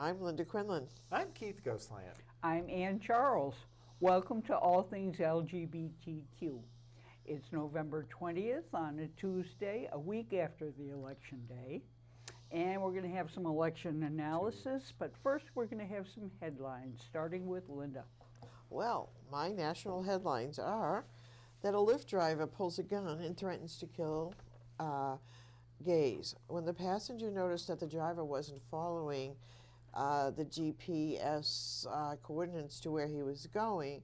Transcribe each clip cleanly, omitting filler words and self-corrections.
I'm Linda Quinlan. I'm Keith Goslant. I'm Ann Charles. Welcome to All Things LGBTQ. It's November 20th on a Tuesday, a week after the election day. And we're going to have some election analysis, but first we're going to have some headlines, starting with Linda. Well, my national headlines are that a Lyft driver pulls a gun and threatens to kill gays. When the passenger noticed that the driver wasn't following the GPS coordinates to where he was going,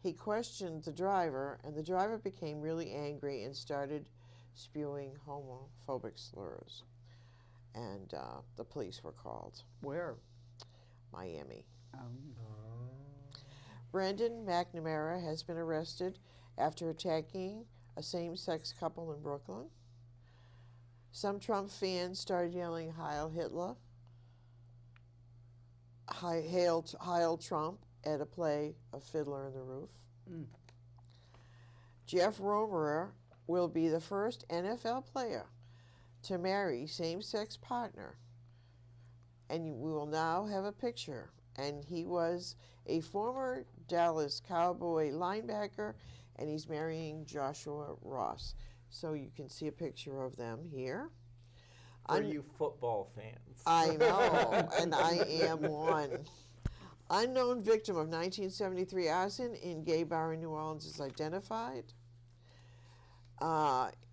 he questioned the driver, and the driver became really angry and started spewing homophobic slurs. And the police were called. Where? Miami. Brandon McNamara has been arrested after attacking a same-sex couple in Brooklyn. Some Trump fans started yelling Heil Hitler, Heil Trump at a play of Fiddler on the Roof. Jeff Romerer will be the first NFL player to marry same-sex partner. And we will now have a picture. And he was a former Dallas Cowboy linebacker, and he's marrying Joshua Ross. So you can see a picture of them here. For you football fans. I know, and I am one. Unknown victim of 1973 arson in gay bar in New Orleans is identified.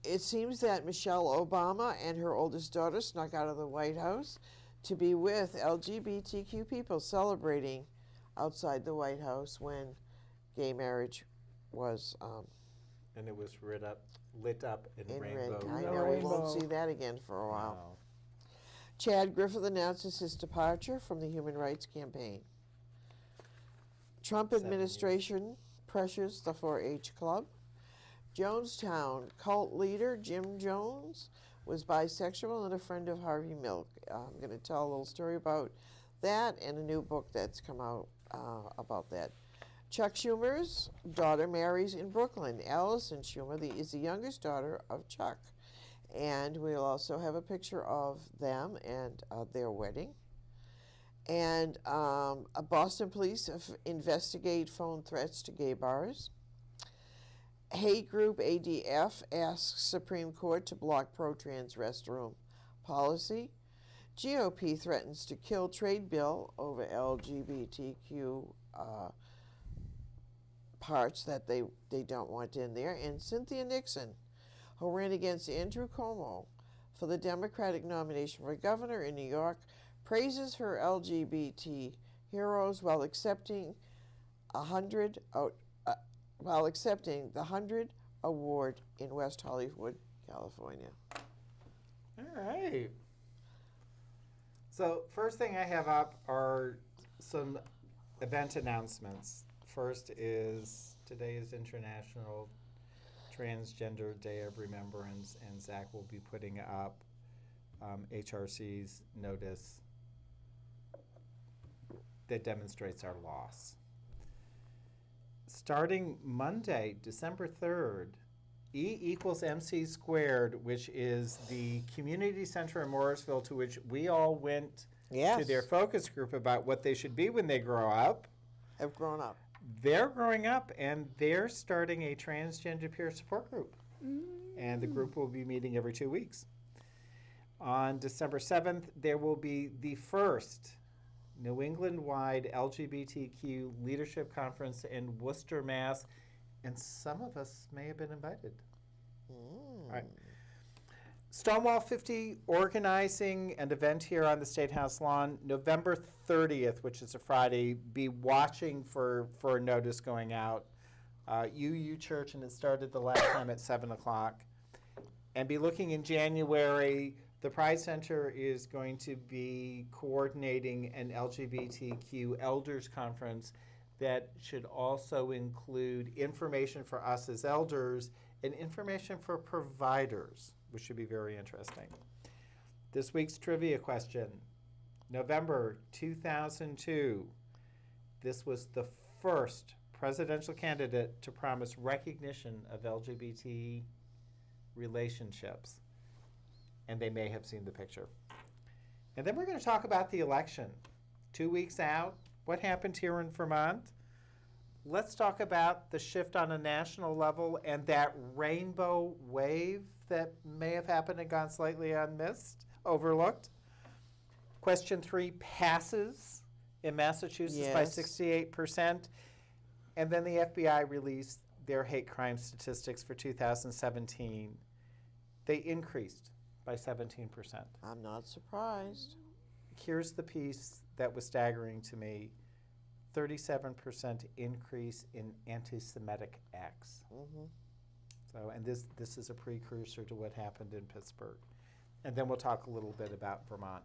It seems that Michelle Obama and her oldest daughter snuck out of the White House to be with LGBTQ people celebrating outside the White House when gay marriage was and it was lit up in rainbow. red. I know, we won't see that again for a while. Wow. Chad Griffith announces his departure from the Human Rights Campaign. Trump administration pressures the 4-H Club. Jonestown cult leader Jim Jones was bisexual and a friend of Harvey Milk. I'm going to tell a little story about that and a new book that's come out about that. Chuck Schumer's daughter marries in Brooklyn. Allison Schumer is the youngest daughter of Chuck. And we'll also have a picture of them and their wedding. And Boston police investigate phone threats to gay bars. Hate group ADF asks Supreme Court to block pro-trans restroom policy. GOP threatens to kill trade bill over LGBTQ parts that they don't want in there. And Cynthia Nixon, who ran against Andrew Cuomo for the Democratic nomination for governor in New York, praises her LGBT heroes while accepting the 100 award in West Hollywood, California. All right. So first thing I have up are some event announcements. First is today is International Transgender Day of Remembrance, and Zach will be putting up HRC's notice that demonstrates our loss. Starting Monday, December 3rd, E equals MC squared, which is the community center in Morrisville to which we all went to their focus group about what they should be when they grow up. Have grown up. They're growing up, and they're starting a transgender peer support group. And the group will be meeting every 2 weeks. On December 7th, there will be the first New England-wide LGBTQ leadership conference in Worcester, Mass., and some of us may have been invited. All right. Stonewall 50 organizing an event here on the State House lawn, November 30th, which is a Friday. Be watching for a notice going out. UU Church, and it started the last time at 7 o'clock. And be looking in January. The Pride Center is going to be coordinating an LGBTQ elders conference that should also include information for us as elders and information for providers, which should be very interesting. This week's trivia question, November 2002, this was the first presidential candidate to promise recognition of LGBT relationships. And they may have seen the picture. And then we're going to talk about the election. 2 weeks out. What happened here in Vermont? Let's talk about the shift on a national level and that rainbow wave that may have happened and gone slightly overlooked. Question 3 passes in Massachusetts by Yes. 68%. And then the FBI released their hate crime statistics for 2017. They increased by 17%. I'm not surprised. Here's the piece that was staggering to me. 37% increase in anti-Semitic acts. Hmm. So, and this is a precursor to what happened in Pittsburgh. And then we'll talk a little bit about Vermont.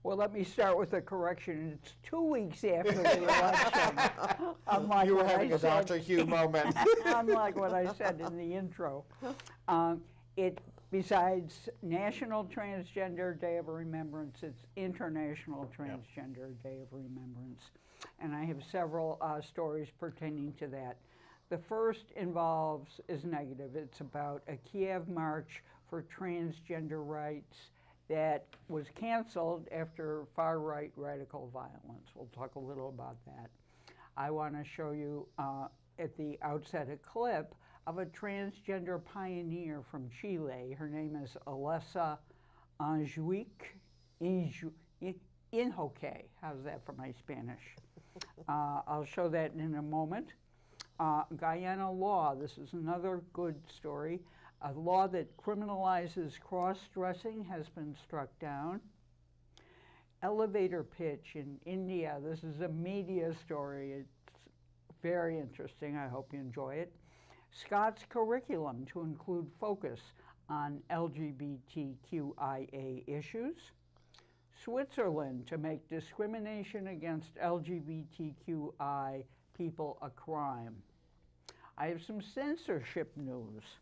Well, let me start with a correction. It's 2 weeks after the election. Unlike You were what having I a said- Dr. Hugh moment. Unlike what I said in the intro. Besides National Transgender Day of Remembrance, it's International Transgender Day of Remembrance. And I have several stories pertaining to that. The first is negative. It's about a Kiev march for transgender rights that was canceled after far-right radical violence. We'll talk a little about that. I want to show you at the outset a clip of a transgender pioneer from Chile. Her name is Alessa Inhoque. How's that for my Spanish? I'll show that in a moment. Guyana law, this is another good story. A law that criminalizes cross-dressing has been struck down. Elevator pitch in India, this is a media story. It's very interesting. I hope you enjoy it. Scott's curriculum to include focus on LGBTQIA issues. Switzerland to make discrimination against LGBTQI people a crime. I have some censorship news.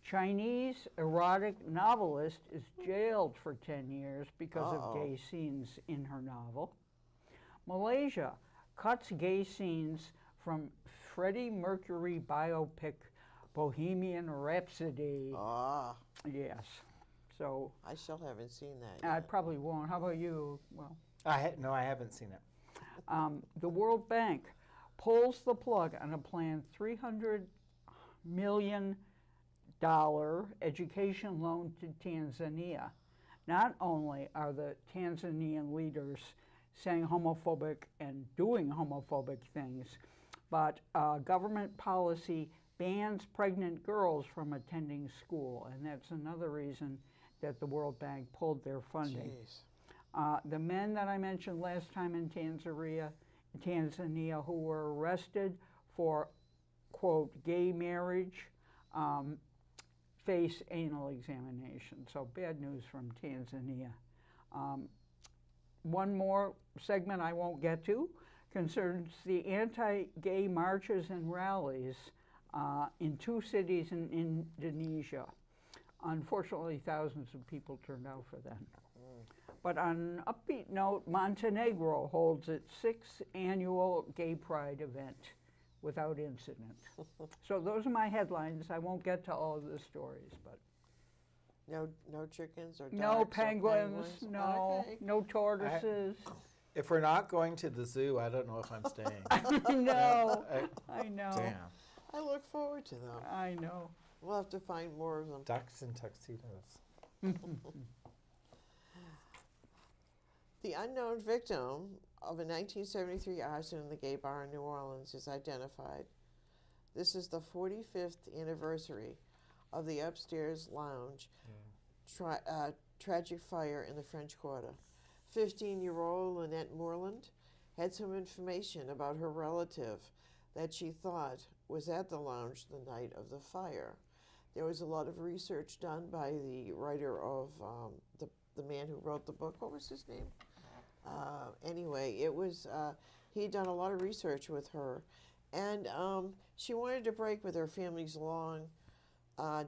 Chinese erotic novelist is jailed for 10 years because of gay scenes in her novel. Malaysia cuts gay scenes from Freddie Mercury biopic Bohemian Rhapsody. Yes. So I still haven't seen that yet. I probably won't. How about you? Well, No, I haven't seen it. the World Bank pulls the plug on a planned $300 million education loan to Tanzania. Not only are the Tanzanian leaders saying homophobic and doing homophobic things, but government policy bans pregnant girls from attending school, and that's another reason that the World Bank pulled their funding. The men that I mentioned last time in Tanzania who were arrested for, quote, gay marriage, face anal examination. So bad news from Tanzania. One more segment I won't get to concerns the anti-gay marches and rallies in 2 cities in Indonesia. Unfortunately, thousands of people turned out for them. But on an upbeat note, Montenegro holds its 6th annual Gay Pride event without incident. So those are my headlines. I won't get to all of the stories, but No chickens or ducks no or penguins, no, Okay. no tortoises. If we're not going to the zoo, I don't know if I'm staying. I know, I know, Damn. I look forward to them. I know. We'll have to find more of them. Ducks and tuxedos. The unknown victim of a 1973 arson in the gay bar in New Orleans is identified. This is the 45th anniversary of the upstairs lounge tragic fire in the French Quarter. 15-year-old Lynette Moreland had some information about her relative that she thought was at the lounge the night of the fire. There was a lot of research done by the writer of the man who wrote the book. What was his name? Anyway, it was he'd done a lot of research with her, and she wanted to break with her family's long,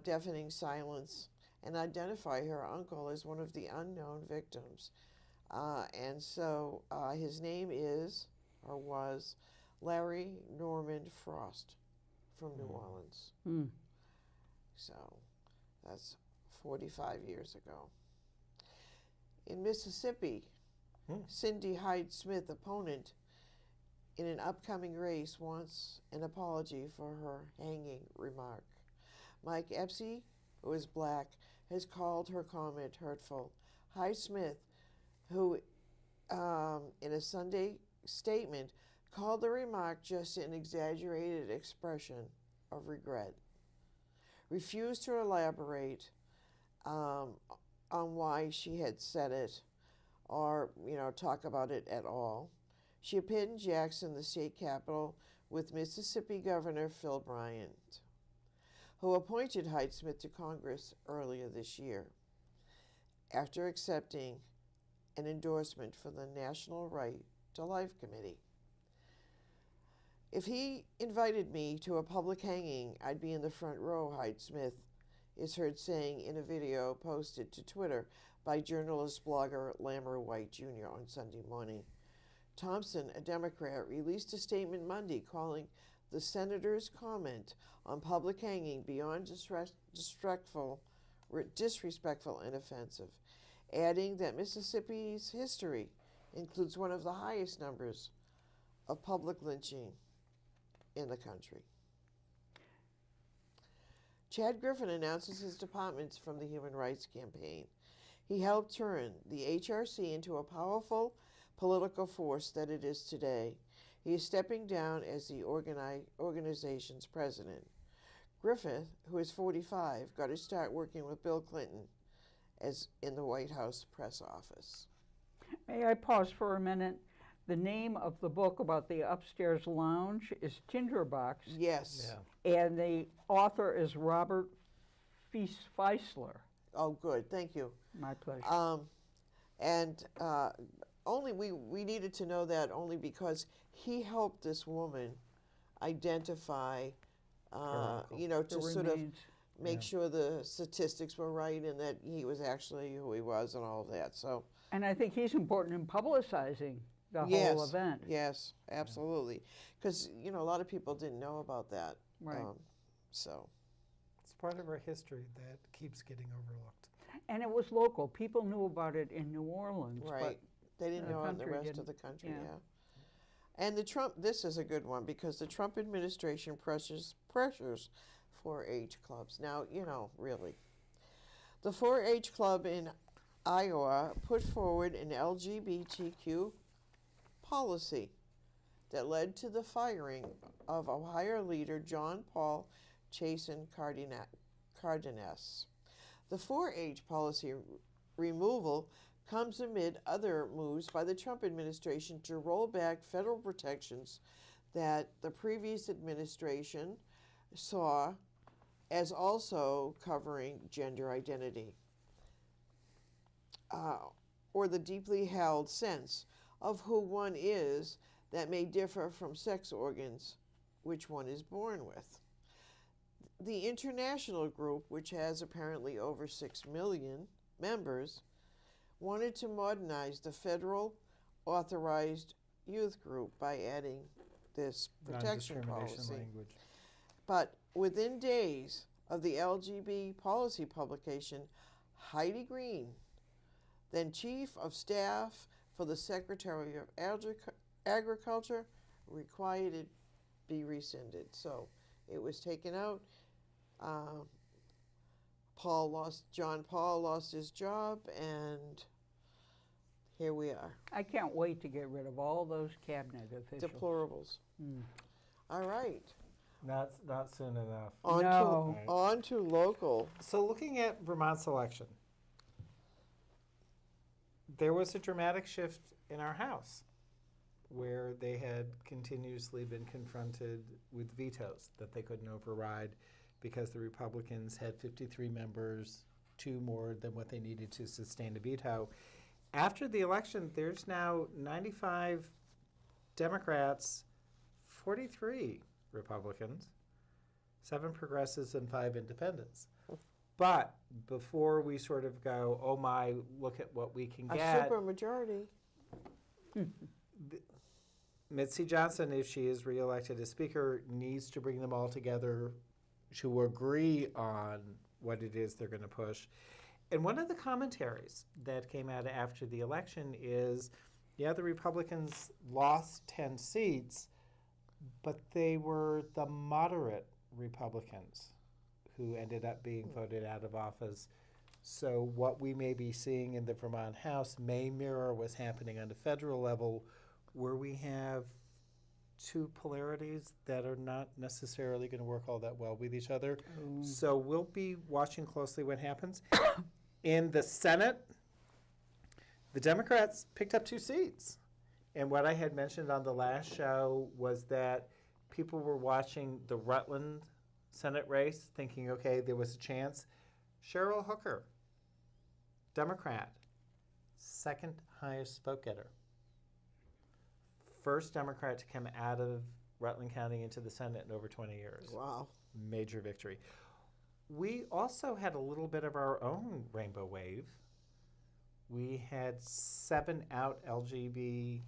deafening silence and identify her uncle as one of the unknown victims. And so his name is, or was, Larry Norman Frost from New Orleans. So that's 45 years ago. In Mississippi, Cindy Hyde-Smith, opponent in an upcoming race, wants an apology for her hanging remark. Mike Epsey, who is black, has called her comment hurtful. Hyde-Smith, who in a Sunday statement called the remark just an exaggerated expression of regret, refused to elaborate on why she had said it or, talk about it at all. She appeared in Jackson, the state capital, with Mississippi Governor Phil Bryant, who appointed Hyde-Smith to Congress earlier this year after accepting an endorsement for the National Right to Life Committee. If he invited me to a public hanging, I'd be in the front row, Hyde-Smith is heard saying in a video posted to Twitter by journalist blogger Lamar White Jr. on Sunday morning. Thompson, a Democrat, released a statement Monday calling the senator's comment on public hanging beyond disrespectful and offensive, adding that Mississippi's history includes one of the highest numbers of public lynching in the country. Chad Griffin announces his departments from the Human Rights Campaign. He helped turn the HRC into a powerful political force that it is today. He is stepping down as the organization's president. Griffith, who is 45, got to start working with Bill Clinton as in the White House press office. May I pause for a minute? The name of the book about the upstairs lounge is Tinderbox. Yes. Yeah. And the author is Robert Feisler. Oh, good. Thank you. My pleasure. Only we needed to know that only because he helped this woman identify, to sort of make sure the statistics were right and that he was actually who he was and all of that. So. And I think he's important in publicizing the whole event. Yes, absolutely. Because, a lot of people didn't know about that. Right. So. It's part of our history that keeps getting overlooked. And it was local. People knew about it in New Orleans. Right. But they didn't know in the rest of the country, yeah. And this is a good one because the Trump administration pressures 4-H clubs. Now, really. The 4-H club in Iowa put forward an LGBTQ policy that led to the firing of Ohio leader John Paul Chasen Cardenas. The 4-H policy removal comes amid other moves by the Trump administration to roll back federal protections that the previous administration saw as also covering gender identity, or the deeply held sense of who one is that may differ from sex organs which one is born with. The international group, which has apparently over 6 million members, wanted to modernize the federal authorized youth group by adding this protection policy. Language. But within days of the LGB policy publication, Heidi Green, then Chief of Staff for the Secretary of Agriculture, required it be rescinded. So it was taken out. John Paul lost his job, and here we are. I can't wait to get rid of all those cabinet officials. Deplorables. All right. Not soon enough. On to local. So looking at Vermont's election, there was a dramatic shift in our House where they had continuously been confronted with vetoes that they couldn't override because the Republicans had 53 members, 2 more than what they needed to sustain a veto. After the election, there's now 95 Democrats, 43 Republicans, 7 progressives, and 5 independents. But before we sort of go, oh my, look at what we can A get. super majority. Mitzi Johnson, if she is reelected as Speaker, needs to bring them all together to agree on what it is they're going to push. And one of the commentaries that came out after the election is yeah, the Republicans lost 10 seats, but they were the moderate Republicans who ended up being voted out of office. So what we may be seeing in the Vermont House may mirror what's happening on the federal level, where we have two polarities that are not necessarily going to work all that well with each other. So we'll be watching closely what happens. In the Senate, the Democrats picked up 2 seats. And what I had mentioned on the last show was that people were watching the Rutland Senate race thinking, okay, there was a chance. Cheryl Hooker, Democrat, second highest vote getter. First Democrat to come out of Rutland County into the Senate in over 20 years. Wow. Major victory. We also had a little bit of our own rainbow wave. We had 7 out LGBT,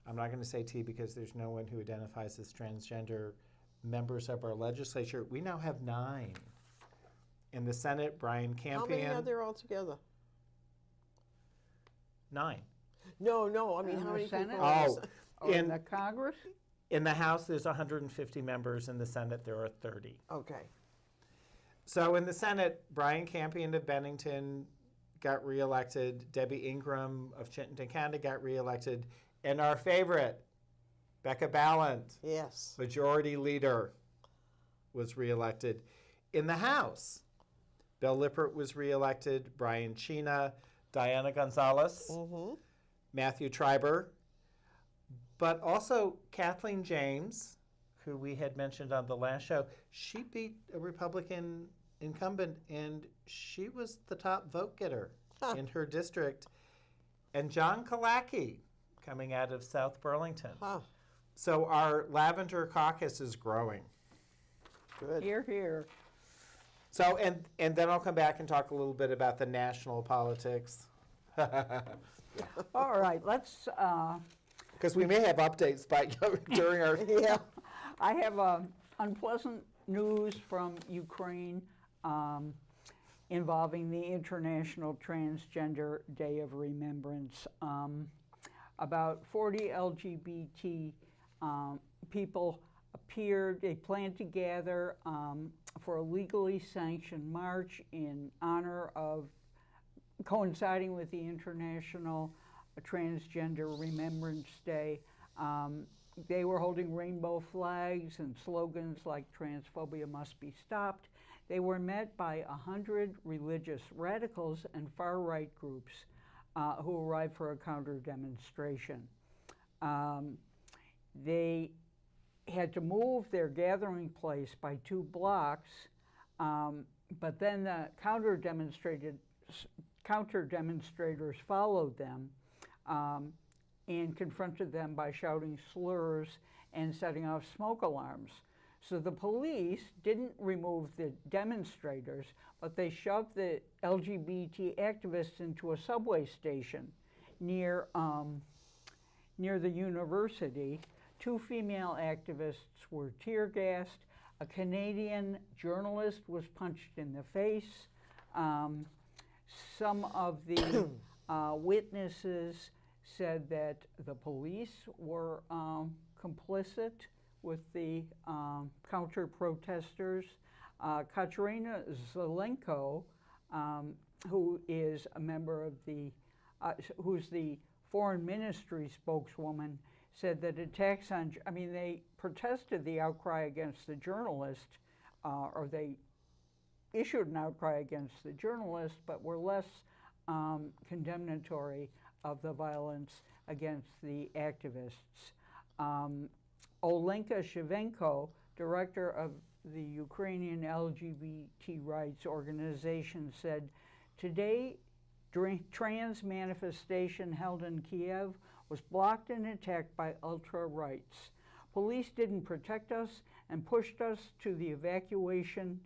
I'm not going to say T because there's no one who identifies as transgender, members of our legislature. We now have 9. In the Senate, Brian Campion. How many are there altogether? 9. No, I mean, In how the many Senate? people? are in the Sen- Or in In- the Congress? In the House, there's 150 members. In the Senate, there are 30. Okay. So in the Senate, Brian Campion of Bennington got reelected. Debbie Ingram of Chittenden County got reelected. And our favorite, Becca Ballant, Yes. Majority Leader, was reelected. In the House, Bill Lippert was reelected, Brian Chena, Diana Gonzalez, Mm-hmm. Matthew Treiber, but also Kathleen James, who we had mentioned on the last show. She beat a Republican incumbent, and she was the top vote getter in her district. And John Kalaki, coming out of South Burlington. Huh. So our Lavender Caucus is growing. Good. Here, here. So, and then I'll come back and talk a little bit about the national politics. All right, let's, Because we may have updates by during our. Yeah. I have unpleasant news from Ukraine involving the International Transgender Day of Remembrance. About 40 LGBT people appeared, they planned to gather for a legally sanctioned march in honor of coinciding with the International Transgender Remembrance Day. They were holding rainbow flags and slogans like transphobia must be stopped. They were met by 100 religious radicals and far-right groups who arrived for a counter demonstration. They had to move their gathering place by 2 blocks, but then the counter demonstrators followed them and confronted them by shouting slurs and setting off smoke alarms. So the police didn't remove the demonstrators, but they shoved the LGBT activists into a subway station near the university. 2 female activists were tear gassed. A Canadian journalist was punched in the face. Some of the witnesses said that the police were complicit with the counter-protesters. Katerina Zelenko, who is a member of the, who's the foreign ministry spokeswoman, said that attacks on, they protested the outcry against the journalist, or they issued an outcry against the journalist, but were less condemnatory of the violence against the activists. Olenka Shivenko, director of the Ukrainian LGBT rights organization, said, "Today, trans manifestation held in Kiev was blocked and attacked by ultra-rights. Police didn't protect us and pushed us to the evacuation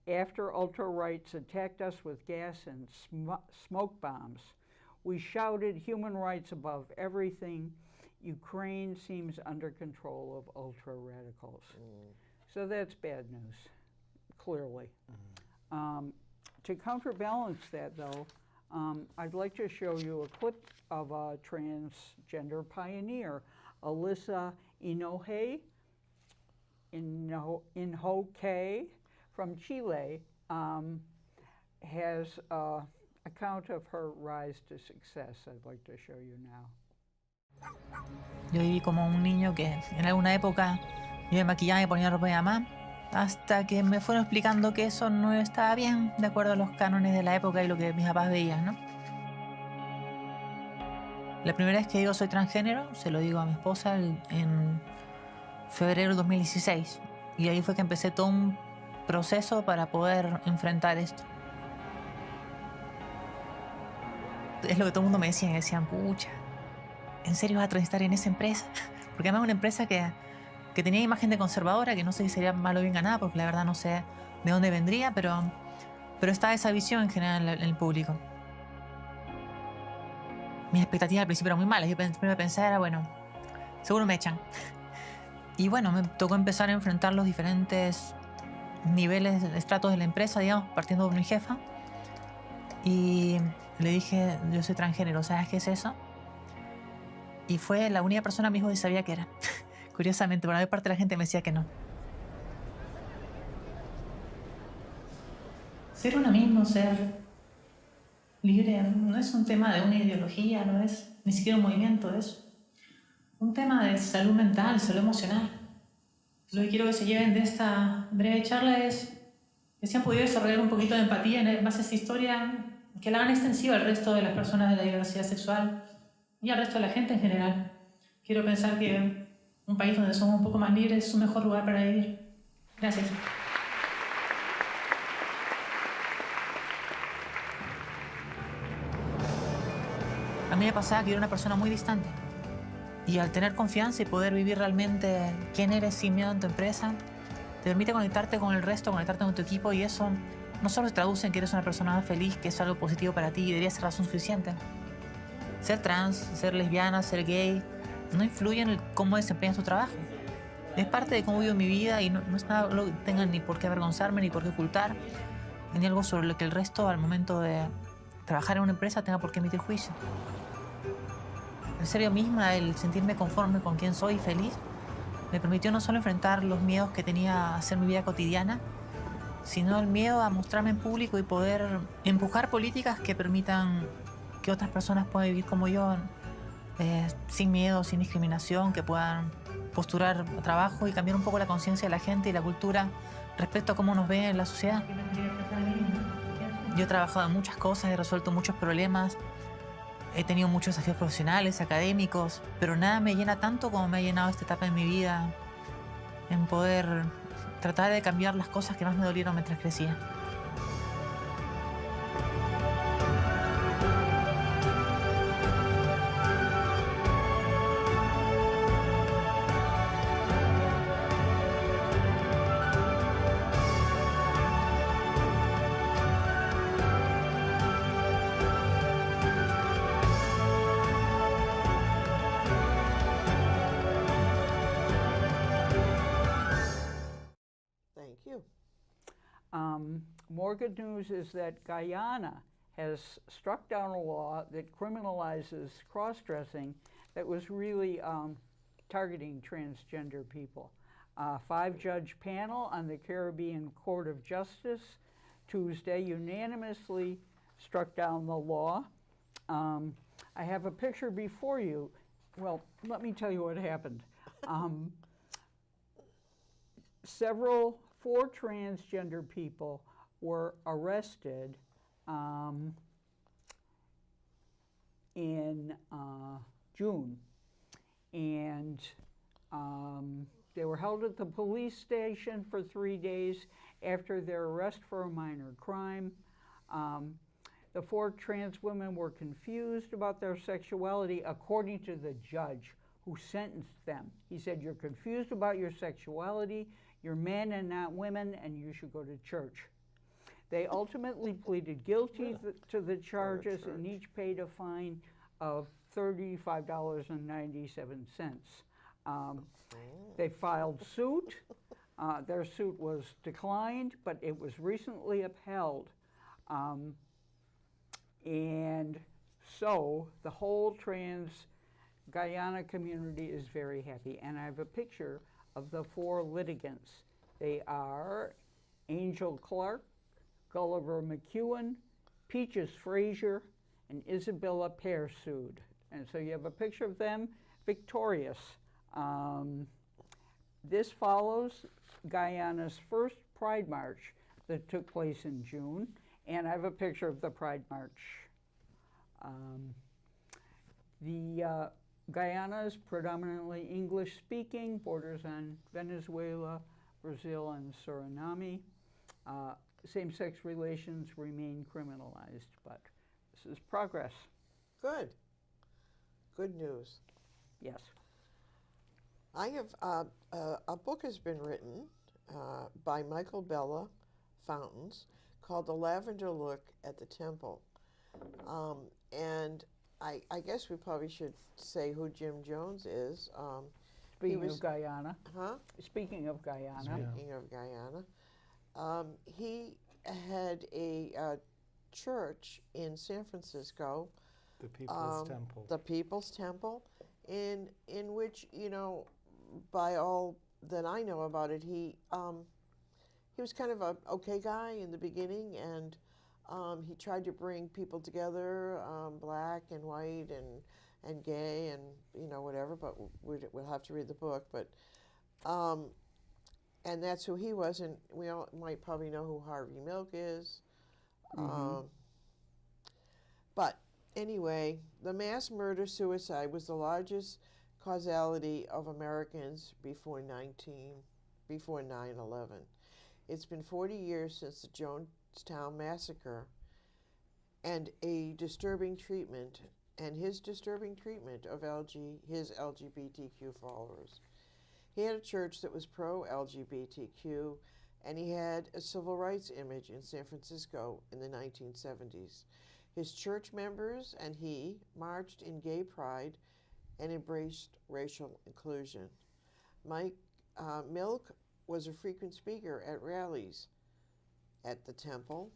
after ultra-rights attacked us with gas and smoke bombs. We shouted human rights above everything. Ukraine seems under control of ultra-radicals." So that's bad news, clearly. To counterbalance that, though, I'd like to show you a clip of a transgender pioneer, Alyssa Inoue from Chile, has an account of her rise to success I'd like to show you now. Yo viví como un niño que en alguna época yo me maquillaba y ponía ropa de mamá, hasta que me fueron explicando que eso no estaba bien, de acuerdo a los cánones de la época y lo que mis papás veían, ¿no? La primera vez que digo soy transgénero, se lo digo a mi esposa en febrero del 2016. Y ahí fue que empecé todo un proceso para poder enfrentar esto. Es lo que todo el mundo me decía, pucha, ¿en serio vas a transitar en esa empresa? Porque además es una empresa que tenía imagen de conservadora, que no sé si sería malo o bien ganada, porque la verdad no sé de dónde vendría, pero está esa visión en general en el público. Mis expectativas al principio eran muy malas. Yo primero pensaba, bueno, seguro me echan. Y bueno, me tocó empezar a enfrentar los diferentes niveles, estratos de la empresa, digamos, partiendo por mi jefa. Y le dije, yo soy transgénero, ¿sabes qué es eso? Y fue la única persona que me dijo que sabía qué era. Curiosamente, por la mayor parte de la gente me decía que no. Ser uno mismo, ser libre, no es un tema de una ideología, no es ni siquiera un movimiento, es un tema de salud mental, salud emocional. Lo que quiero que se lleven de esta breve charla es que se han podido desarrollar un poquito de empatía en base a esta historia, que la hagan extensiva al resto de las personas de la diversidad sexual y al resto de la gente en general. Quiero pensar que un país donde somos un poco más libres es un mejor lugar para vivir. Gracias. A mí me pasaba que yo era una persona muy distante. Y al tener confianza y poder vivir realmente quién eres sin miedo en tu empresa, te permite conectarte con el resto, conectarte con tu equipo, y eso no solo se traduce en que eres una persona feliz, que es algo positivo para ti y debería ser razón suficiente. Ser trans, ser lesbiana, ser gay, no influye en cómo desempeñas tu trabajo. Es parte de cómo vivo mi vida y no es nada lo que tengan ni por qué avergonzarme, ni por qué ocultar, ni algo sobre lo que el resto al momento de trabajar en una empresa tenga por qué emitir juicio. El ser yo misma, el sentirme conforme con quien soy y feliz, me permitió no solo enfrentar los miedos que tenía a hacer mi vida cotidiana, sino el miedo a mostrarme en público y poder empujar políticas que permitan que otras personas puedan vivir como yo, sin miedo, sin discriminación, que puedan postular trabajo y cambiar un poco la conciencia de la gente y la cultura respecto a cómo nos ve en la sociedad. Yo he trabajado en muchas cosas, he resuelto muchos problemas, he tenido muchos desafíos profesionales, académicos, pero nada me llena tanto como me ha llenado esta etapa en mi vida, en poder tratar de cambiar las cosas que más me dolieron mientras crecía. Thank you. More good news is that Guyana has struck down a law that criminalizes cross-dressing that was really targeting transgender people. A 5-judge panel on the Caribbean Court of Justice Tuesday unanimously struck down the law. I have a picture before you. Well, let me tell you what happened. 4 transgender people were arrested in June, and they were held at the police station for 3 days after their arrest for a minor crime. The 4 trans women were confused about their sexuality, according to the judge who sentenced them. He said, "You're confused about your sexuality, you're men and not women, and you should go to church." They ultimately pleaded guilty to the charges and each paid a fine of $35.97. They filed suit. Their suit was declined, but it was recently upheld. And so the whole trans Guyana community is very happy. And I have a picture of the 4 litigants. They are Angel Clark, Gulliver McEwen, Peaches Frazier, and Isabella Persood. And so you have a picture of them victorious. This follows Guyana's first Pride March that took place in June, and I have a picture of the Pride March. Guyana is predominantly English-speaking, borders on Venezuela, Brazil, and Suriname. Same-sex relations remain criminalized, but this is progress. Good. Good news. Yes. I have a book has been written by Michael Bella Fountains called The Lavender Look at the Temple. And I guess we probably should say who Jim Jones is. Speaking of Guyana. Huh? Speaking of Guyana. Speaking of Guyana. He had a church in San Francisco. The People's Temple. The People's Temple, in which, you know, by all that I know about it, he was kind of a okay guy in the beginning, and he tried to bring people together, black and white and gay and, you know, whatever. But we'll have to read the book. But and that's who he was, and we all might probably know who Harvey Milk is. But anyway, the mass murder-suicide was the largest causality of Americans before 9/11. It's been 40 years since the Jonestown massacre, and his disturbing treatment of his LGBTQ followers. He had a church that was pro-LGBTQ, and he had a civil rights image in San Francisco in the 1970s. His church members and he marched in gay pride and embraced racial inclusion. Mike Milk was a frequent speaker at rallies at the temple,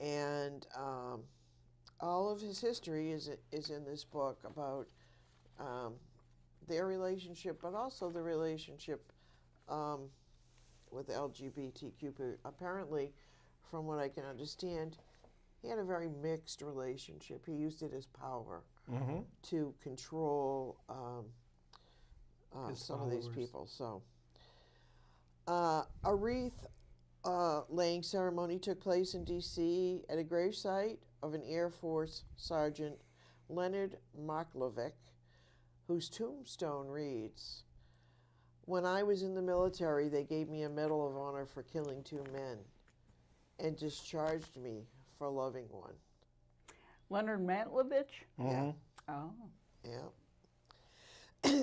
and all of his history is in this book about their relationship, but also the relationship with LGBTQ. Apparently, from what I can understand, he had a very mixed relationship. He used it as power to control some of these people. So, a wreath laying ceremony took place in D.C. at a gravesite of an Air Force Sergeant Leonard Marklovic, whose tombstone reads, "When I was in the military, they gave me a Medal of Honor for killing 2 men and discharged me for loving one." Leonard Matlovich? Yeah. Oh. Yeah.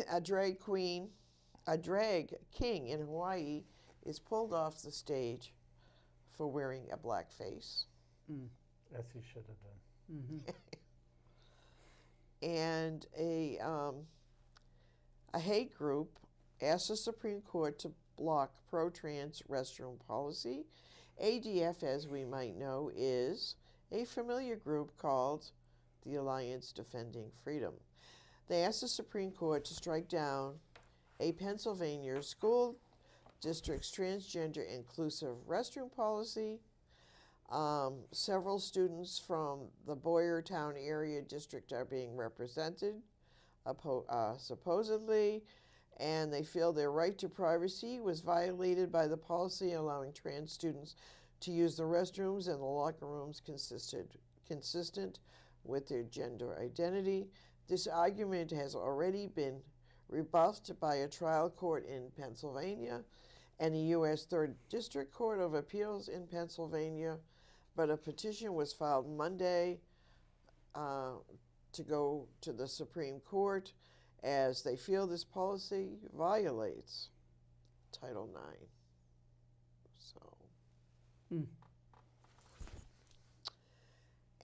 A drag king in Hawaii is pulled off the stage for wearing a black face. As he should have done. And a hate group asked the Supreme Court to block pro-trans restroom policy. ADF, as we might know, is a familiar group called the Alliance Defending Freedom. They asked the Supreme Court to strike down a Pennsylvania school district's transgender inclusive restroom policy. Several students from the Boyertown area district are being represented, supposedly, and they feel their right to privacy was violated by the policy allowing trans students to use the restrooms and the locker rooms consistent with their gender identity. This argument has already been rebuffed by a trial court in Pennsylvania and the U.S. Third District Court of Appeals in Pennsylvania, but a petition was filed Monday to go to the Supreme Court as they feel this policy violates Title IX. So,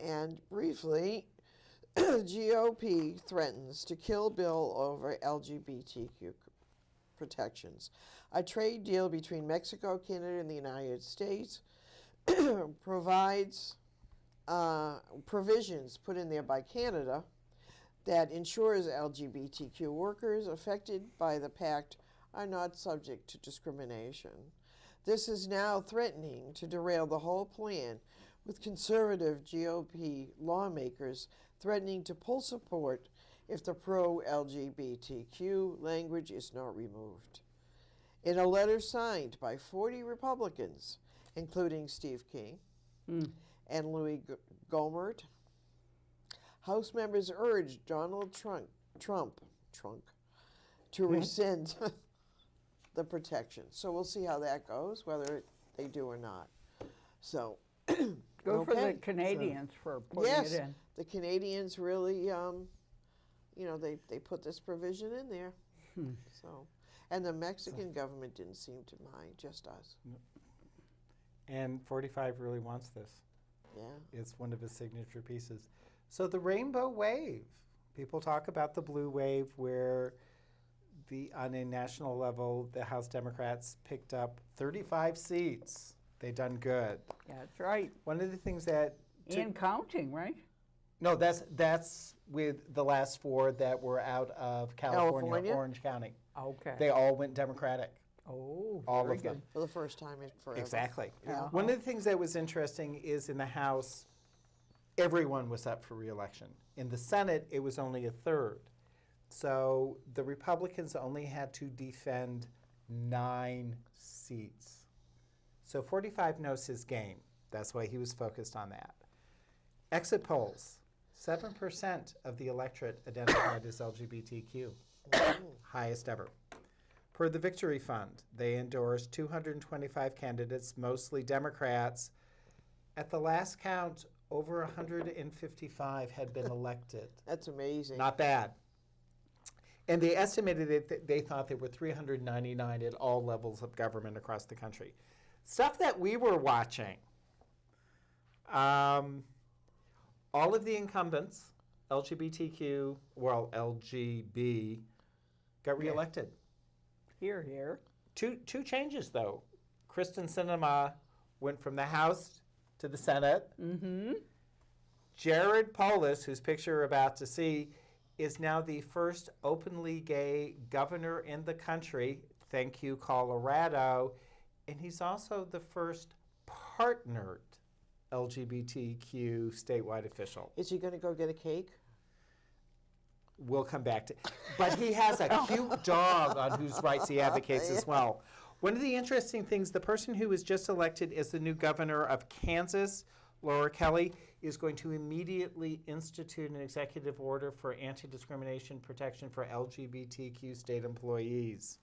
and briefly, GOP threatens to kill bill over LGBTQ protections. A trade deal between Mexico, Canada, and the United States provides provisions put in there by Canada that ensures LGBTQ workers affected by the pact are not subject to discrimination. This is now threatening to derail the whole plan, with conservative GOP lawmakers threatening to pull support if the pro-LGBTQ language is not removed. In a letter signed by 40 Republicans, including Steve King and Louis Gohmert, House members urged Donald Trump to rescind the protection. So we'll see how that goes, whether they do or not. So, Good for the okay. Canadians for putting Yes, it in. the Canadians really, they put this provision in there. So, and the Mexican government didn't seem to mind, just us. And 45 really wants this. Yeah. It's one of his signature pieces. So the rainbow wave. People talk about the blue wave where on a national level, the House Democrats picked up 35 seats. They done good. That's right. One of the things that And counting, right? no, that's with the last 4 that were out of California, Orange County. Okay. They all went Democratic. Oh, All very of good. them. For the first time in forever. Exactly. Yeah. One of the things that was interesting is in the House, everyone was up for re-election. In the Senate, it was only a third. So the Republicans only had to defend 9 seats. So 45 knows his game. That's why he was focused on that. Exit polls, 7% of the electorate identified as LGBTQ, highest ever. Per the Victory Fund, they endorsed 225 candidates, mostly Democrats. At the last count, over 155 had been elected. That's amazing. Not bad. And they estimated that they thought there were 399 at all levels of government across the country. Stuff that we were watching. All of the incumbents, LGBTQ, well, LGB, got reelected. Here, here. Two changes, though. Kristen Sinema went from the House to the Senate. Mm-hmm. Jared Polis, whose picture you're about to see, is now the first openly gay governor in the country. Thank you, Colorado. And he's also the first partnered LGBTQ statewide official. Is he going to go get a cake? We'll come back to, but he has a cute dog on whose rights he advocates as well. One of the interesting things, the person who was just elected as the new governor of Kansas, Laura Kelly, is going to immediately institute an executive order for anti-discrimination protection for LGBTQ state employees.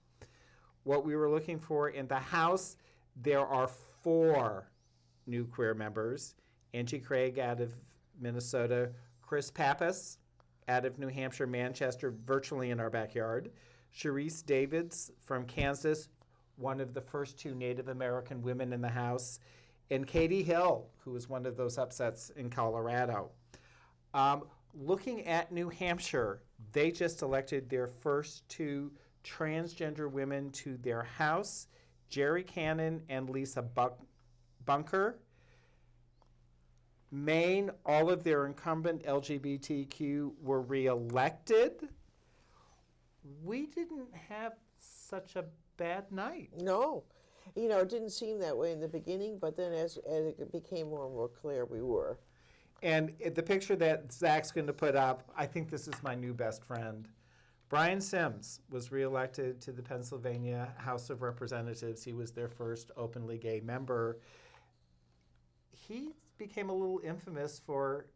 What we were looking for in the House, there are 4 new queer members. Angie Craig out of Minnesota, Chris Pappas out of New Hampshire, Manchester, virtually in our backyard. Sharice Davids from Kansas, one of the first 2 Native American women in the House, and Katie Hill, who was one of those upsets in Colorado. Looking at New Hampshire, they just elected their first 2 transgender women to their House, Jerry Cannon and Lisa Bunker. Maine, all of their incumbent LGBTQ were reelected. We didn't have such a bad night. No. You know, it didn't seem that way in the beginning, but then as it became more and more clear, we were. And the picture that Zach's going to put up, I think this is my new best friend. Brian Sims was reelected to the Pennsylvania House of Representatives. He was their first openly gay member. He became a little infamous for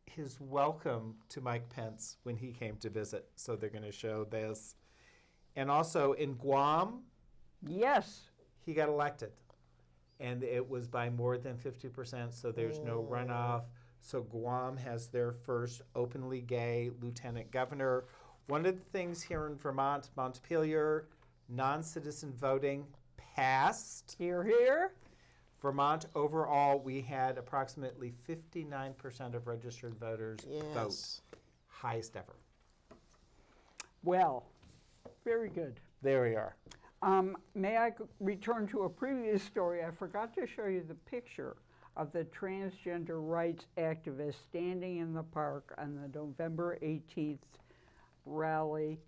his welcome to Mike Pence when he came to visit. So they're going to show this. And also in Guam, Yes. he got elected. And it was by more than 50%, so there's no runoff. So Guam has their first openly gay lieutenant governor. One of the things here in Vermont, Montpelier, non-citizen voting passed. Here, here. Vermont, overall, we had approximately 59% of registered voters vote. Yes. Highest ever. Well, very good. There we are. May I return to a previous story? I forgot to show you the picture of the transgender rights activists standing in the park on the November 18th rally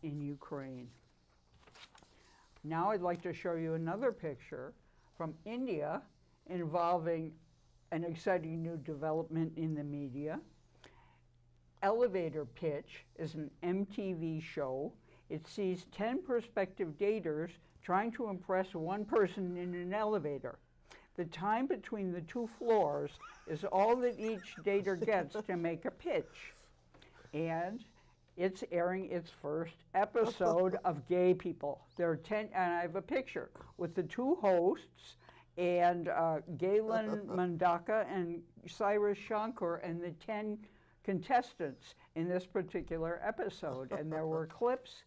in Ukraine. Now I'd like to show you another picture from India involving an exciting new development in the media. Elevator Pitch is an MTV show. It sees 10 prospective daters trying to impress one person in an elevator. The time between the 2 floors is all that each dater gets to make a pitch. And it's airing its first episode of Gay People. There are 10, and I have a picture with the 2 hosts, and Galen Mandaka and Cyrus Shankar, and the 10 contestants in this particular episode. And there were clips.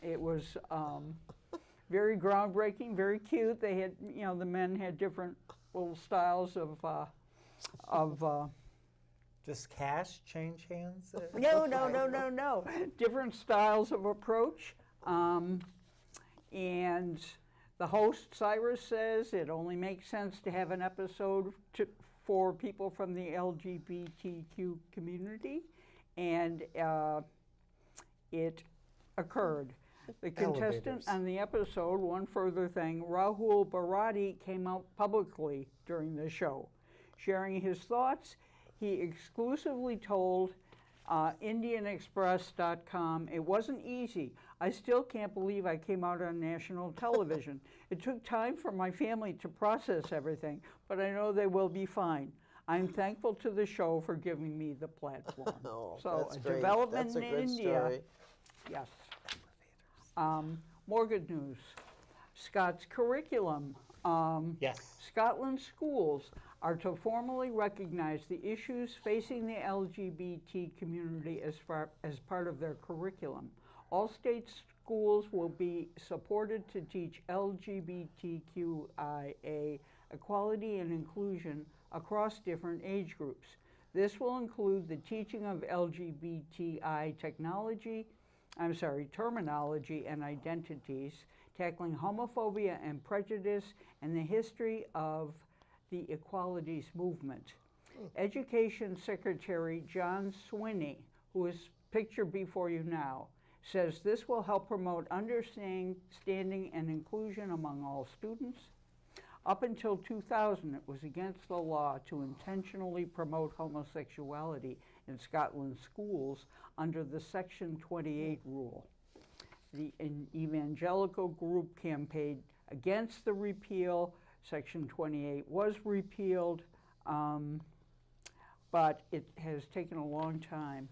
It was very groundbreaking, very cute. They had, you know, the men had different little styles of Just cash change hands? No. Different styles of approach. And the host, Cyrus, says it only makes sense to have an episode for people from the LGBTQ community. And it occurred. The contestant on the episode, one further thing, Rahul Bharati, came out publicly during the show. Sharing his thoughts, he exclusively told IndianExpress.com, "It wasn't easy. I still can't believe I came out on national television. It took time for my family to process everything, but I know they will be fine. I'm thankful to the show for giving me the platform." Oh, so that's a great. development That's a in good India. story. Yes. More good news. Scott's curriculum. Yes. Scotland schools are to formally recognize the issues facing the LGBT community as part of their curriculum. All state schools will be supported to teach LGBTQIA equality and inclusion across different age groups. This will include the teaching of LGBTI terminology and identities, tackling homophobia and prejudice, and the history of the equalities movement. Education Secretary John Swinney, who is pictured before you now, says this will help promote understanding and inclusion among all students. Up until 2000, it was against the law to intentionally promote homosexuality in Scotland's schools under the Section 28 rule. An evangelical group campaigned against the repeal. Section 28 was repealed, but it has taken a long time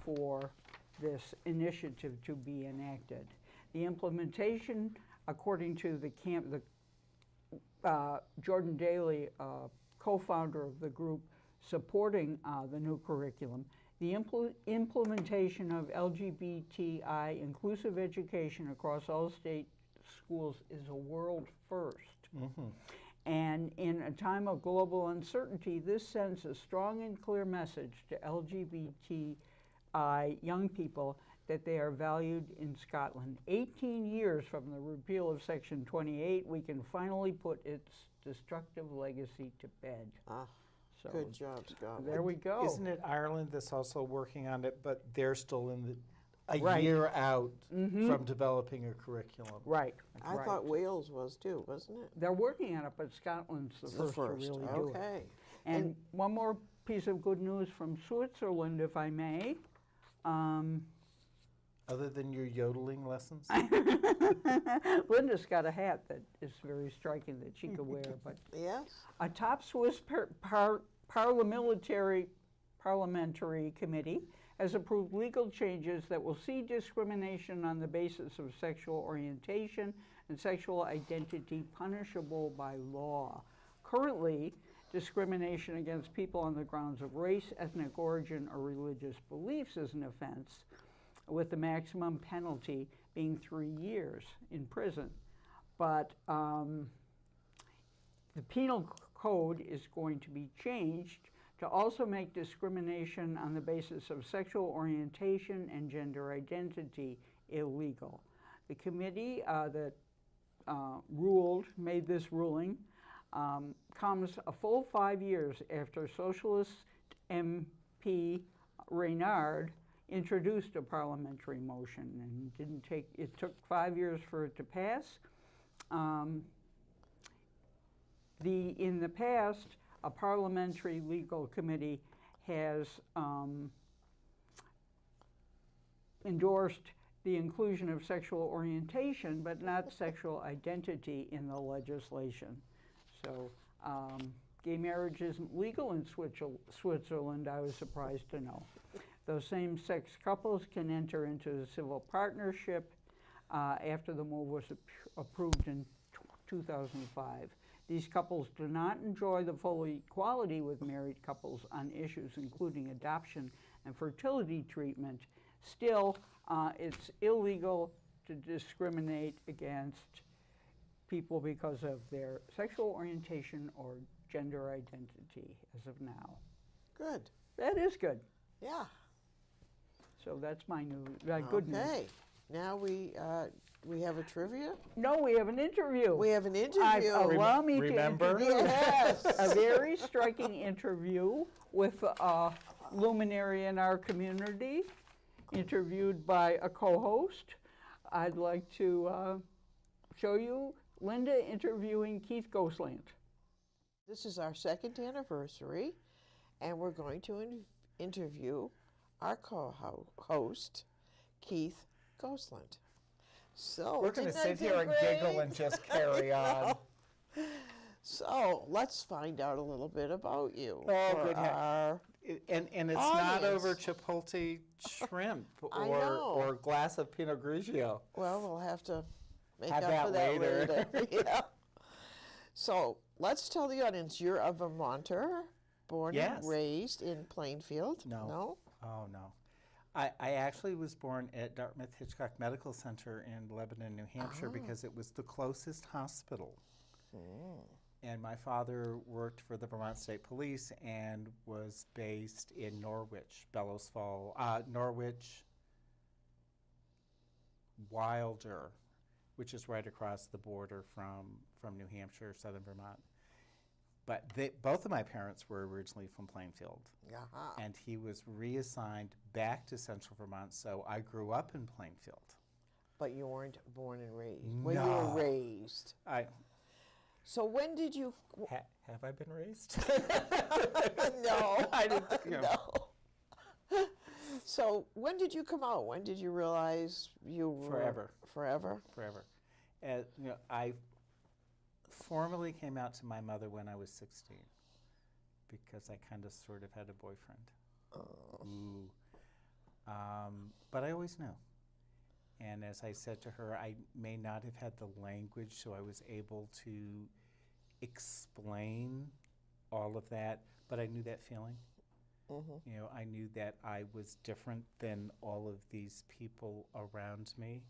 for this initiative to be enacted. The implementation, according to the Jordan Daly, co-founder of the group supporting the new curriculum, the implementation of LGBTI inclusive education across all state schools is a world first. Mm-hmm. And in a time of global uncertainty, this sends a strong and clear message to LGBTI young people that they are valued in Scotland. 18 years from the repeal of Section 28, we can finally put its destructive legacy to bed. So Good job, Scott. there we go. Isn't it Ireland that's also working on it, but they're still in a Right. year out from developing a curriculum? Right. I right. thought Wales was too, wasn't it? They're working on it, but Scotland's the first to really do it. Okay. And one more piece of good news from Switzerland, if I may. Other than your yodeling lessons? Linda's got a hat that is very striking that she could wear. But Yes. a top Swiss parliamentary committee has approved legal changes that will see discrimination on the basis of sexual orientation and sexual identity punishable by law. Currently, discrimination against people on the grounds of race, ethnic origin, or religious beliefs is an offense, with the maximum penalty being 3 years in prison. But the penal code is going to be changed to also make discrimination on the basis of sexual orientation and gender identity illegal. The committee that made this ruling comes a full 5 years after Socialist MP Reynard introduced a parliamentary motion, and it took 5 years for it to pass. In the past, a parliamentary legal committee has endorsed the inclusion of sexual orientation, but not sexual identity in the legislation. So gay marriage isn't legal in Switzerland, I was surprised to know. Those same-sex couples can enter into a civil partnership after the move was approved in 2005. These couples do not enjoy the full equality with married couples on issues including adoption and fertility treatment. Still, it's illegal to discriminate against people because of their sexual orientation or gender identity as of now. Good. That is good. Yeah. So that's my good news. Okay. Now we have a trivia. No, we have an interview. We have an interview. Allow me Remember? to introduce a very striking interview with a luminary in our community, interviewed by a co-host. I'd like to show you Linda interviewing Keith Goslant. This is our 2nd anniversary, and we're going to interview our co-host, Keith Goslant. So We're going to didn't I sit do here and great? giggle and just carry on. So let's find out a little bit about you. Oh, for good. our And it's not audience. over Chipotle shrimp I know. or glass of Pinot Grigio. Well, we'll have to make Have up that for that later. later. Yeah. So let's tell the audience you're a Vermonter, born Yes. and raised in Plainfield. No. No? Oh, no. I actually was born at Dartmouth Hitchcock Medical Center in Lebanon, New Hampshire, because it was the closest hospital. And my father worked for the Vermont State Police and was based in Norwich, Bellows Falls, Norwich, Wilder, which is right across the border from New Hampshire, southern Vermont. But both of my parents were originally from Plainfield. Uh-huh. And he was reassigned back to Central Vermont, so I grew up in Plainfield. But you weren't born and raised. Well, you No. were raised. So when did you? Have I been raised? No, I didn't. no. So when did you come out? When did you realize you were Forever. Forever. Forever. I formally came out to my mother when I was 16 because I kind of sort of had a boyfriend. Ooh. But I always knew. And as I said to her, I may not have had the language, so I was able to explain all of that, but I knew that feeling. I knew that I was different than all of these people around me,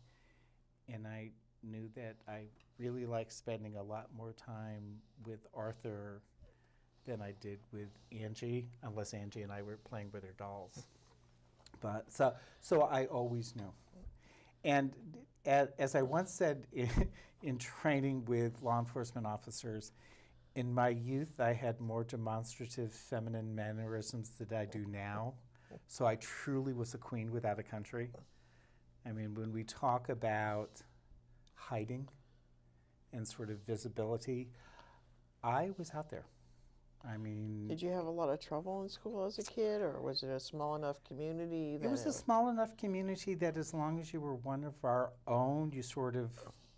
and I knew that I really liked spending a lot more time with Arthur than I did with Angie, unless Angie and I were playing with her dolls. But so I always knew. And as I once said in training with law enforcement officers, in my youth I had more demonstrative feminine mannerisms than I do now. So I truly was a queen without a country. I mean, when we talk about hiding and sort of visibility, I was out there. I mean, Did you have a lot of trouble in school as a kid, or was it a small enough community that it was a small enough community that as long as you were one of our own, you sort of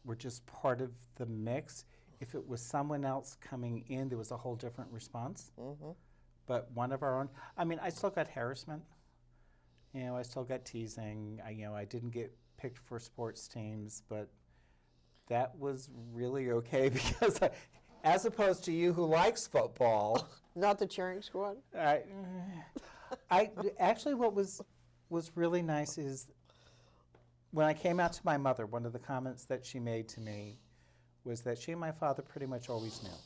were just part of the mix. If it was someone else coming in, there was a whole different response. But one of our own, I mean, I still got harassment. I still got teasing. I didn't get picked for sports teams, but that was really okay because as opposed to you who likes football. Not the cheering squad? I actually, what was really nice is when I came out to my mother, one of the comments that she made to me was that she and my father pretty much always knew.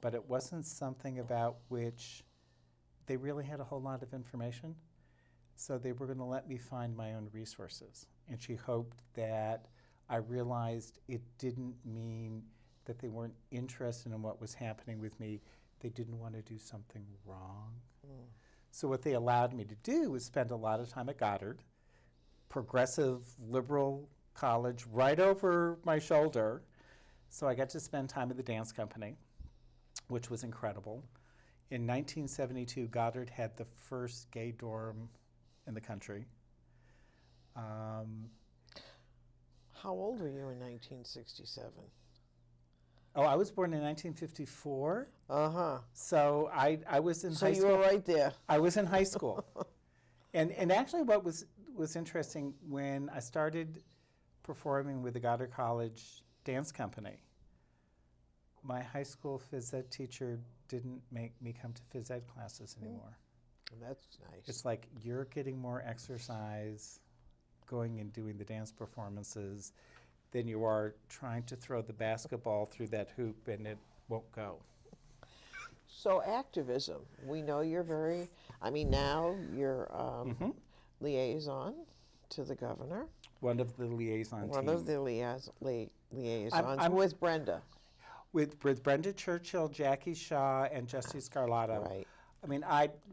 But it wasn't something about which they really had a whole lot of information. So they were going to let me find my own resources. And she hoped that I realized it didn't mean that they weren't interested in what was happening with me. They didn't want to do something wrong. So what they allowed me to do was spend a lot of time at Goddard, progressive liberal college right over my shoulder. So I got to spend time at the dance company, which was incredible. In 1972, Goddard had the first gay dorm in the country. How old were you in 1967? Oh, I was born in 1954. Uh-huh. So I was in So high you school. were right there. I was in high school. And actually what was interesting, when I started performing with the Goddard College Dance Company, my high school phys ed teacher didn't make me come to phys ed classes anymore. That's nice. It's like, you're getting more exercise going and doing the dance performances than you are trying to throw the basketball through that hoop and it won't go. So activism, we know you're very, I mean, now you're liaison to the governor. One of the liaison One team. of the liaisons I'm- with Brenda. With Brenda Churchill, Jackie Shaw, and Jesse Scarlato. Right. I mean,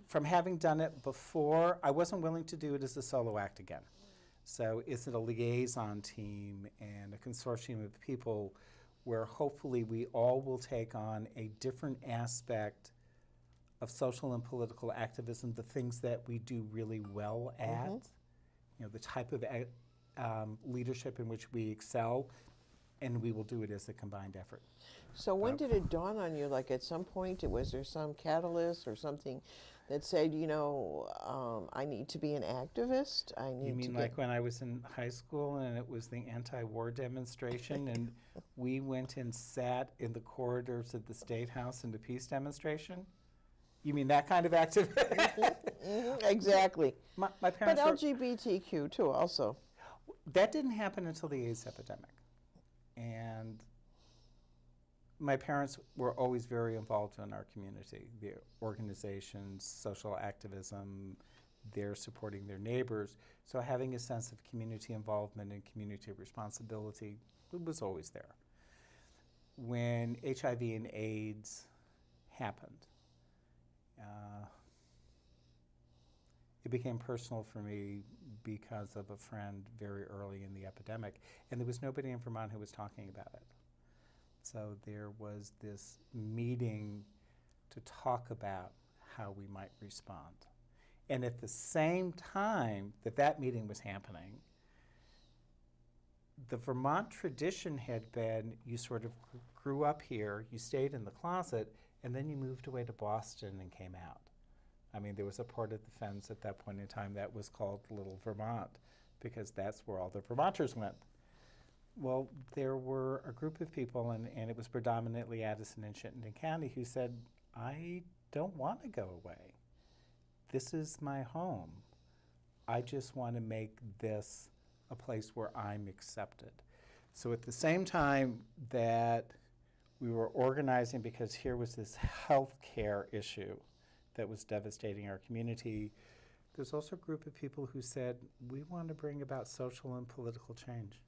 from having done it before, I wasn't willing to do it as a solo act again. So is it a liaison team and a consortium of people where hopefully we all will take on a different aspect of social and political activism, the things that we do really well at, you know, the type of leadership in which we excel, and we will do it as a combined effort. So when did it dawn on you, like at some point, was there some catalyst or something that said, you know, I need to be an activist? I need You to mean get like when I was in high school and it was the anti-war demonstration and we went and sat in the corridors of the State House in the peace demonstration? You mean that kind of activity? Exactly. My But parents were, LGBTQ too also. that didn't happen until the AIDS epidemic. And my parents were always very involved in our community, the organizations, social activism, they're supporting their neighbors. So having a sense of community involvement and community responsibility was always there. When HIV and AIDS happened, it became personal for me because of a friend very early in the epidemic, and there was nobody in Vermont who was talking about it. So there was this meeting to talk about how we might respond. And at the same time that meeting was happening, the Vermont tradition had been, you sort of grew up here, you stayed in the closet, and then you moved away to Boston and came out. I mean, there was a part of the fence at that point in time that was called Little Vermont, because that's where all the Vermonters went. Well, there were a group of people, and it was predominantly Addison and Chittenden County, who said, I don't want to go away. This is my home. I just want to make this a place where I'm accepted. So at the same time that we were organizing, because here was this health care issue that was devastating our community, there's also a group of people who said, we want to bring about social and political change.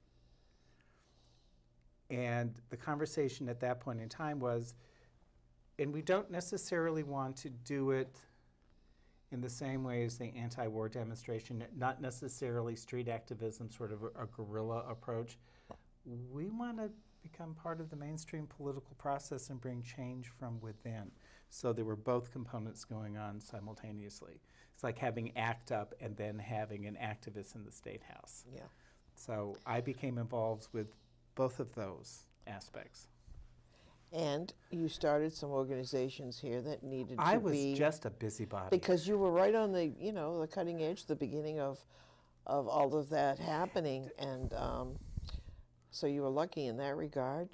And the conversation at that point in time was, and we don't necessarily want to do it in the same way as the anti-war demonstration, not necessarily street activism, sort of a guerrilla approach. We want to become part of the mainstream political process and bring change from within. So there were both components going on simultaneously. It's like having ACT UP and then having an activist in the State House. Yeah. So I became involved with both of those aspects. And you started some organizations here that needed I to was be, just a busybody. because you were right on the, you know, the cutting edge, the beginning of all of that happening, and so you were lucky in that regard.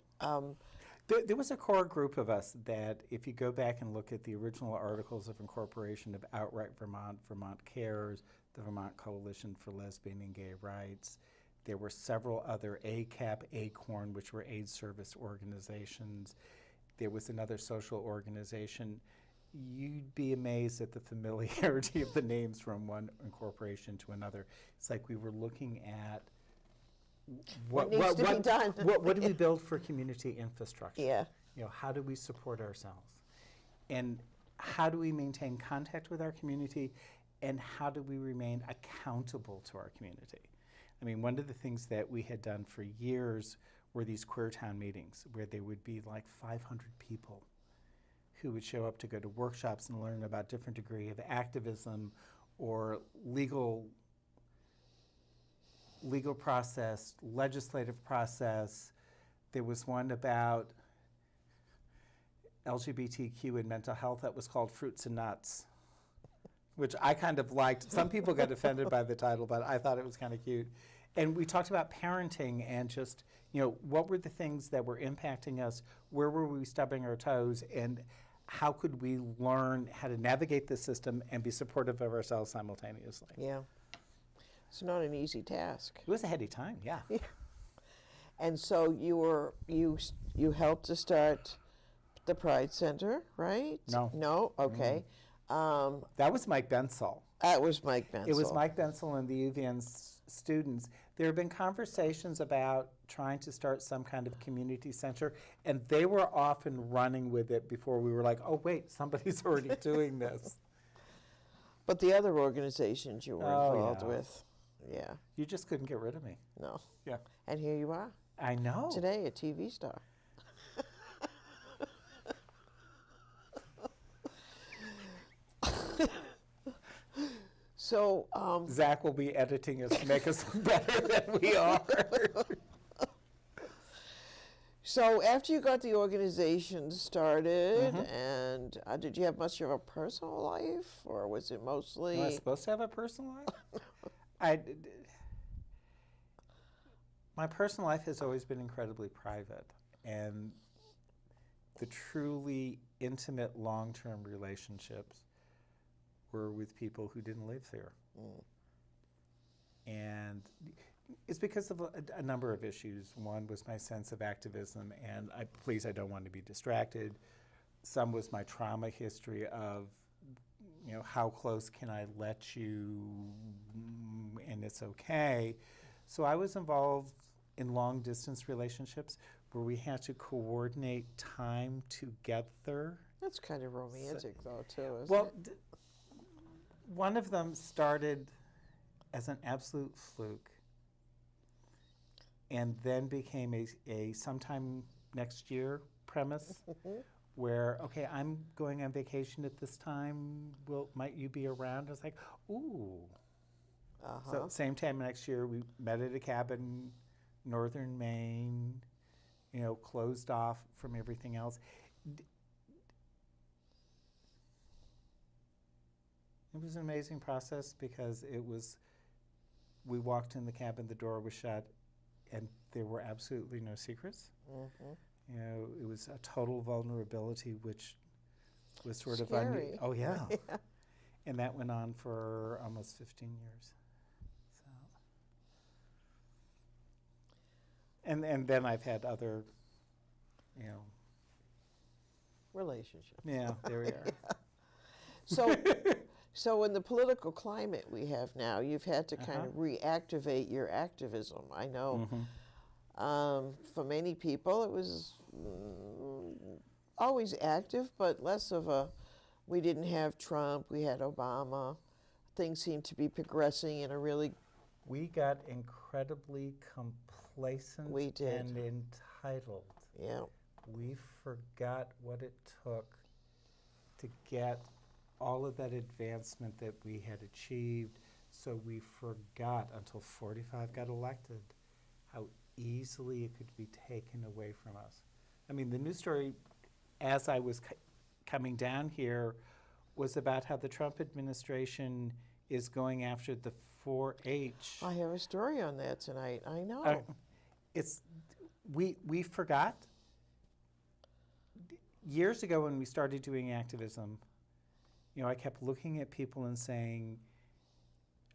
There was a core group of us that, if you go back and look at the original articles of incorporation of Outright Vermont, Vermont Cares, the Vermont Coalition for Lesbian and Gay Rights, there were several other ACAP, ACORN, which were AIDS service organizations. There was another social organization. You'd be amazed at the familiarity of the names from one incorporation to another. It's like we were looking at What needs to be done? What do we build for community infrastructure? Yeah. You know, how do we support ourselves? And how do we maintain contact with our community? And how do we remain accountable to our community? I mean, one of the things that we had done for years were these queer town meetings where there would be like 500 people who would show up to go to workshops and learn about different degree of activism or legal process, legislative process. There was one about LGBTQ and mental health that was called Fruits and Nuts, which I kind of liked. Some people got offended by the title, but I thought it was kind of cute. And we talked about parenting and just, you know, what were the things that were impacting us? Where were we stubbing our toes? And how could we learn how to navigate the system and be supportive of ourselves simultaneously? Yeah. It's not an easy task. It was a heady time, yeah. And so you helped to start the Pride Center, right? No. No? Okay. That was Mike Bensel. That was Mike Bensel. It was Mike Bensel and the UVN students. There have been conversations about trying to start some kind of community center, and they were often running with it before we were like, oh, wait, somebody's already doing this. But the other organizations you were involved with, yeah, You just couldn't get rid of me. no. Yeah. And here you are, I know. today, a TV star. So, Zach will be editing us to make us look better than we are. so after you got the organization started, and did you have much of a personal life, or was it mostly? Am I supposed to have a personal life? My personal life has always been incredibly private, and the truly intimate long-term relationships were with people who didn't live there. And it's because of a number of issues. One was my sense of activism, and I don't want to be distracted. Some was my trauma history of, you know, how close can I let you, and it's okay. So I was involved in long distance relationships where we had to coordinate time together. That's kind of romantic, though, too, isn't Well, it? one of them started as an absolute fluke and then became a sometime next year premise where, okay, I'm going on vacation at this time. Might you be around? I was like, ooh. So same time next year, we met at a cabin, northern Maine, you know, closed off from everything else. It was an amazing process because we walked in the cabin, the door was shut, and there were absolutely no secrets. You know, it was a total vulnerability, which was sort of Scary. oh yeah. And that went on for almost 15 years. So, and then I've had other, you know. Relationship. Yeah, there we are. So, so in the political climate we have now, you've had to kind of reactivate your activism. I know for many people it was always active, but less of a, we didn't have Trump, we had Obama. Things seemed to be progressing in a really... We got incredibly complacent We did. and entitled. Yeah. We forgot what it took to get all of that advancement that we had achieved. So we forgot until 45 got elected how easily it could be taken away from us. I mean, the news story as I was coming down here was about how the Trump administration is going after the 4-H. I have a story on that tonight. I know. We forgot. Years ago when we started doing activism, you know, I kept looking at people and saying,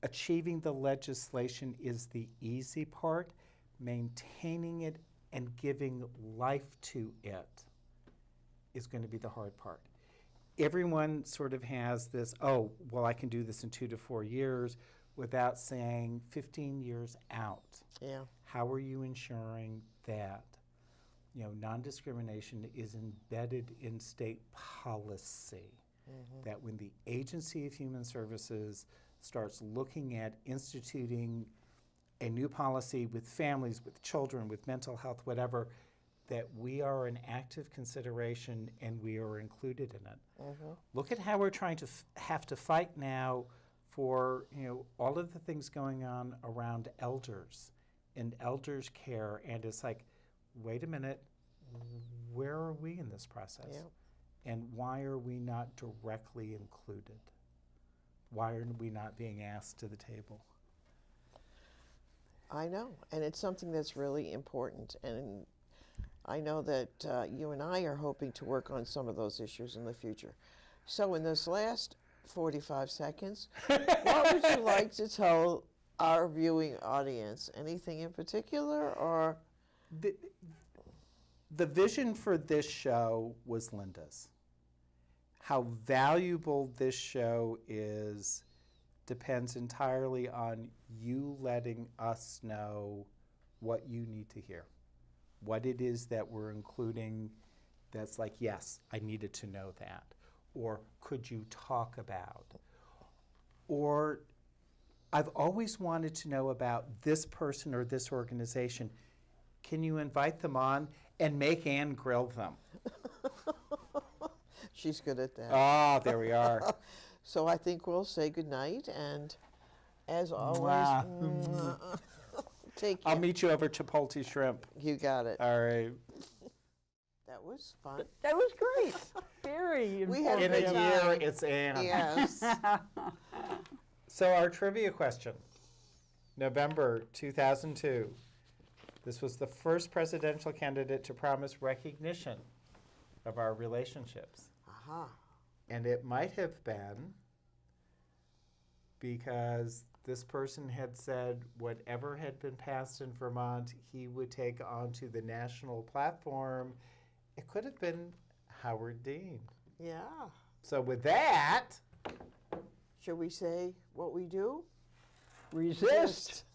achieving the legislation is the easy part, maintaining it and giving life to it is going to be the hard part. Everyone sort of has this, oh, well, I can do this in 2 to 4 years, without saying 15 years out, Yeah. how are you ensuring that, non-discrimination is embedded in state policy? That when the Agency of Human Services starts looking at instituting a new policy with families, with children, with mental health, whatever, that we are an active consideration and we are included in it. Look at how we're trying to have to fight now for all of the things going on around elders and elders care, and it's like, wait a minute, where are we in this process? Yeah. And why are we not directly included? Why are we not being asked to the table? I know, and it's something that's really important, and I know that you and I are hoping to work on some of those issues in the future. So in this last 45 seconds, what would you like to tell our viewing audience? Anything in particular, or? The vision for this show was Linda's. How valuable this show is depends entirely on you letting us know what you need to hear, what it is that we're including that's like, yes, I needed to know that, or could you talk about, or I've always wanted to know about this person or this organization. Can you invite them on and make Ann grill them? She's good at that. Ah, there we are. So I think we'll say goodnight, and as always, Mwah. take I'll care. meet you over Chipotle Shrimp. You got it. All right. That was fun. That was great. Very We had In a a good year, time. it's Ann. Yes. So our trivia question, November 2002. This was the first presidential candidate to promise recognition of our relationships. Aha. And it might have been because this person had said whatever had been passed in Vermont, he would take onto the national platform. It could have been Howard Dean. Yeah. So with that, Shall we say what we do? Resist.